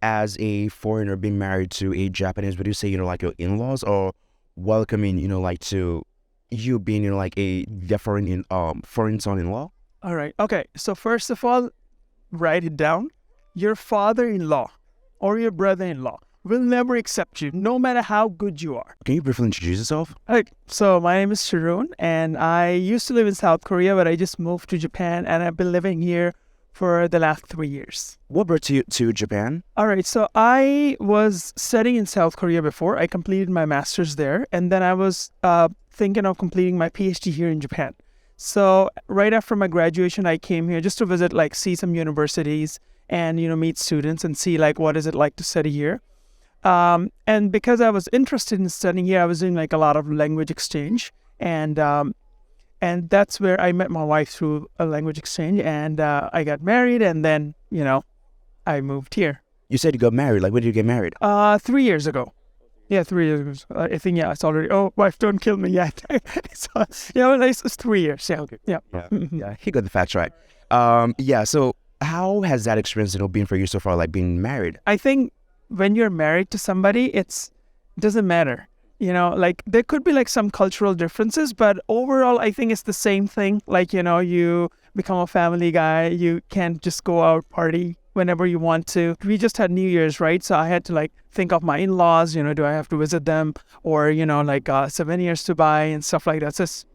As a foreigner being married to a Japanese, would you say, like your in-laws or welcoming, like to you being, like the foreign son-in-law? All right. Okay. So first of all, write it down. Your father-in-law or your brother-in-law will never accept you, no matter how good you are. Can you briefly introduce yourself? Okay. So my name is Sharon, and I used to live in South Korea, but I just moved to Japan, and I've been living here for the last 3 years. What brought you to Japan? All right. So I was studying in South Korea before. I completed my master's there, and then I was thinking of completing my PhD here in Japan. So right after my graduation, I came here just to visit, like see some universities and, meet students and see like what is it like to study here. And because I was interested in studying here, I was doing like a lot of language exchange, and that's where I met my wife through a language exchange, and I got married, and then I moved here. You said you got married. Like, when did you get married? 3 years ago. Yeah, 3 years ago. I think, it's already, oh, wife, don't kill me yet. So, well, it's 3 years. Yeah. Okay. Yeah. Yeah, yeah, he got the facts right. Yeah. So, how has that experience, been for you so far? Like being married. I think when you're married to somebody, doesn't matter. Like there could be like some cultural differences, but overall, I think it's the same thing. Like, you become a family guy. You can't just go out party whenever you want to. We just had New Year's, right? So I had to like think of my in-laws, do I have to visit them, or, like souvenirs to buy and stuff like that. So it's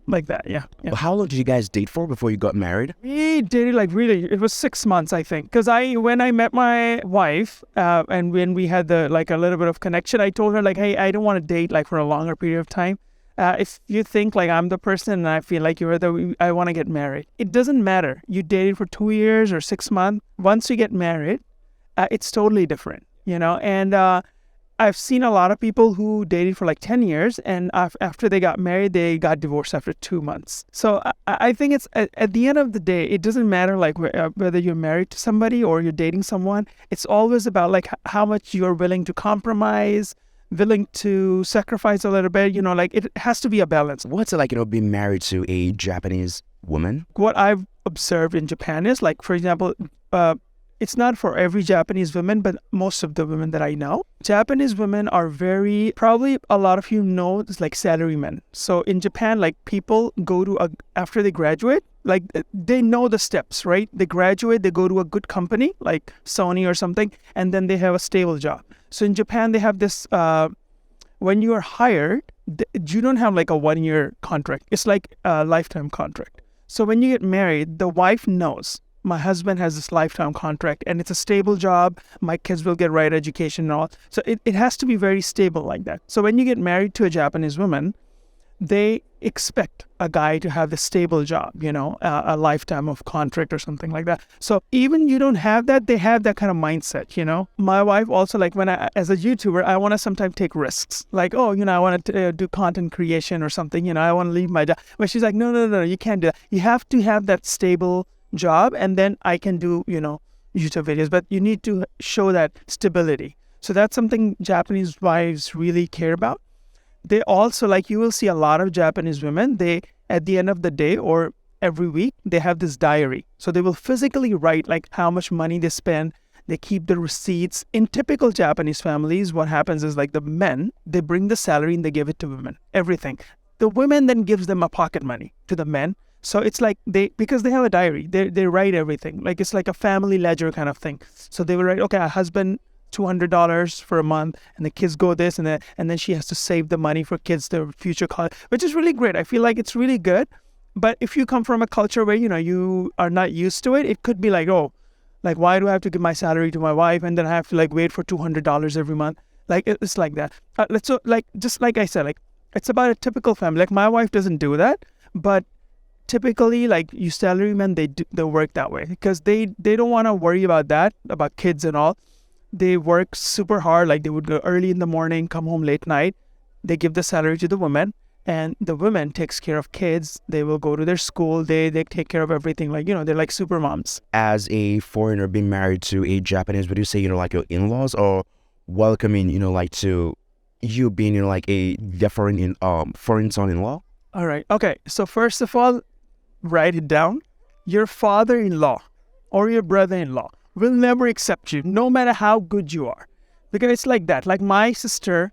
like that. Yeah. Well, how long did you guys date for before you got married? We dated like really, it was 6 months, I think. Because when I met my wife and when we had a little bit of connection, I told her like, hey, I don't want to date like for a longer period of time. If you think like I'm the person and I feel like I want to get married. It doesn't matter. You dated for 2 years or 6 months. Once you get married, it's totally different, and I've seen a lot of people who dated for like 10 years and after they got married, they got divorced after 2 months. So I think it's at the end of the day, it doesn't matter like whether you're married to somebody or you're dating someone. It's always about like how much you're willing to compromise, willing to sacrifice a little bit, like it has to be a balance. What's it like, being married to a Japanese woman? What I've observed in Japan is like, for example, it's not for every Japanese woman, but most of the women that I know, Japanese women are probably a lot of you know, it's like salarymen. So in Japan, like people go to after they graduate, like they know the steps, right? They graduate, they go to a good company like Sony or something, and then they have a stable job. So in Japan, they have this, when you are hired, you don't have like a 1-year contract. It's like a lifetime contract. So when you get married, the wife knows my husband has this lifetime contract and it's a stable job. My kids will get right education and all. So it has to be very stable like that. So when you get married to a Japanese woman, they expect a guy to have a stable job, a lifetime of contract or something like that. So even you don't have that, they have that kind of mindset, My wife also, like when as a YouTuber, I want to sometimes take risks. Like, oh, I want to do content creation or something, I want to leave my job. But she's like, no, you can't do that. You have to have that stable job and then I can do, YouTube videos. But you need to show that stability. So that's something Japanese wives really care about. They also, like you will see a lot of Japanese women, they, at the end of the day or every week, they have this diary. So they will physically write like how much money they spend. They keep the receipts. In typical Japanese families, what happens is like the men, they bring the salary and they give it to women, everything. The women then gives them a pocket money to the men. So it's like because they have a diary, they write everything. Like it's like a family ledger kind of thing. So they will write, okay, a husband, $200 for a month, and the kids go this, and then she has to save the money for kids, their future college, which is really great. I feel like it's really good. But if you come from a culture where, you are not used to it, it could be like, oh, like, why do I have to give my salary to my wife and then I have to like wait for $200 every month? Like, it's like that. Just like I said, like, it's about a typical family. Like, my wife doesn't do that, but typically, like, you salarymen, they work that way because they don't want to worry about that, about kids and all. They work super hard. Like they would go early in the morning, come home late night. They give the salary to the women, and the women takes care of kids. They will go to their school. They take care of everything. Like, they're like super moms. As a foreigner being married to a Japanese, would you say, like your in-laws or welcoming, like to you being, like the foreign son-in-law? All right. Okay. So first of all, write it down. Your father-in-law or your brother-in-law will never accept you, no matter how good you are. Because it's like that. Like my sister,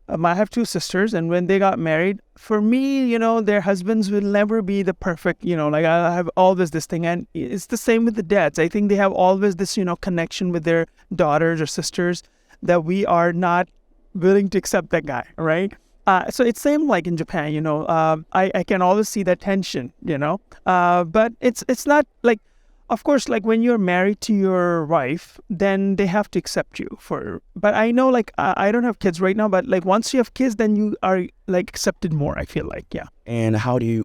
I have two sisters, and when they got married, for me, their husbands will never be the perfect, like I have always this thing. And it's the same with the dads. I think they have always this, connection with their daughters or sisters that we are not willing to accept that guy, right? So it's same like in Japan, I can always see that tension, but it's not like, of course, like when you're married to your wife, then they have to accept you but I know like I don't have kids right now, but like once you have kids, then you are like accepted more, I feel like, yeah. And how do you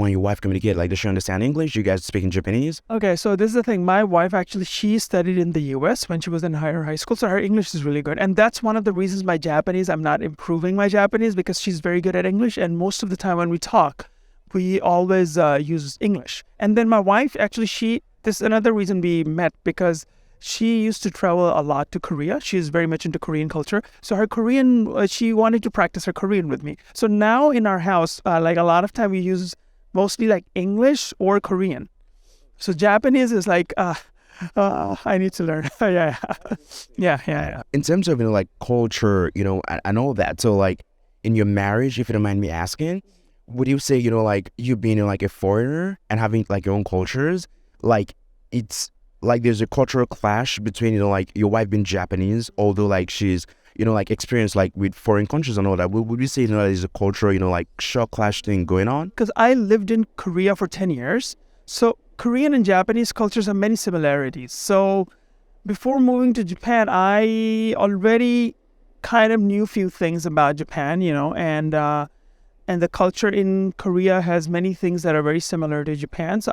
and your wife communicate? Like, does she understand English? You guys speak in Japanese? Okay, so this is the thing. My wife actually, she studied in the US when she was in high school, so her English is really good. And that's one of the reasons my Japanese, I'm not improving my Japanese, because she's very good at English. And most of the time when we talk, we always use English. And then my wife, actually, this is another reason we met, because she used to travel a lot to Korea. She is very much into Korean culture. So her Korean, she wanted to practice her Korean with me. So now in our house, like a lot of time we use mostly like English or Korean. So Japanese is like, I need to learn. Yeah. In terms of, like culture, I know that. So like in your marriage, if you don't mind me asking, would you say, like you being like a foreigner and having like your own cultures, like it's like there's a cultural clash between, like your wife being Japanese, although like she's, like experienced like with foreign countries and all that. Would you say, there's a cultural, like shock clash thing going on? Because I lived in Korea for 10 years. So Korean and Japanese cultures have many similarities. So before moving to Japan, I already kind of knew a few things about Japan, and the culture in Korea has many things that are very similar to Japan. So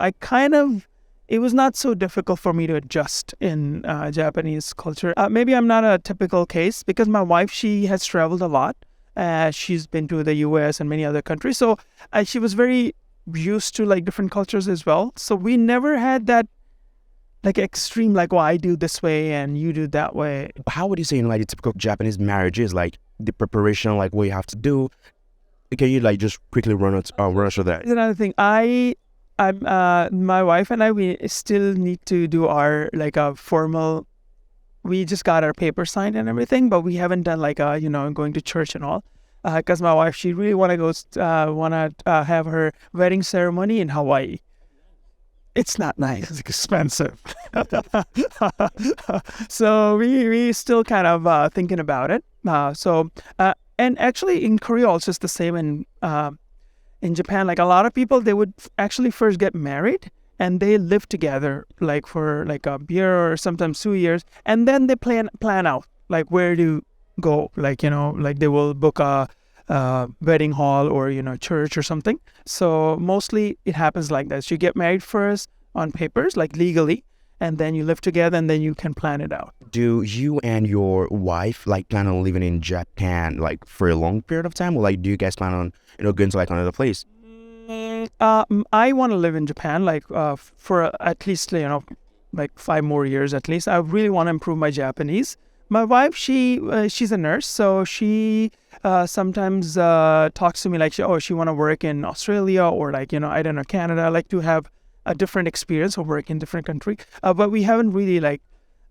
it was not so difficult for me to adjust in Japanese culture. Maybe I'm not a typical case, because my wife, she has traveled a lot. She's been to the US and many other countries. So she was very used to like different cultures as well. So we never had that like extreme, like, well, I do this way and you do that way. How would you say, like the typical Japanese marriage is, like the preparation, like what you have to do? Can you like just quickly run us through that? There's another thing. My wife and I, we still need to do our like a formal. We just got our paper signed and everything, but we haven't done like going to church and all. Because my wife, she really want to have her wedding ceremony in Hawaii. It's not nice. It's expensive. So we still kind of thinking about it. And actually in Korea also it's the same. In Japan, like a lot of people, they would actually first get married and they live together like for like a year or sometimes 2 years, and then they plan out like where to go, like like they will book a wedding hall or church or something. So mostly it happens like that. So you get married first on papers, like legally, and then you live together and then you can plan it out. Do you and your wife like plan on living in Japan like for a long period of time, or like do you guys plan on going to like another place? I want to live in Japan like for at least like 5 more years at least. I really want to improve my Japanese. My wife, she's a nurse, so she sometimes talks to me like she want to work in Australia or like I don't know, Canada. I like to have a different experience of work in different country. But we haven't really like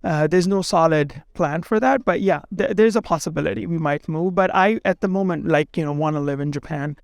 there's no solid plan for that. But yeah, there's a possibility we might move. But I at the moment like want to live in Japan.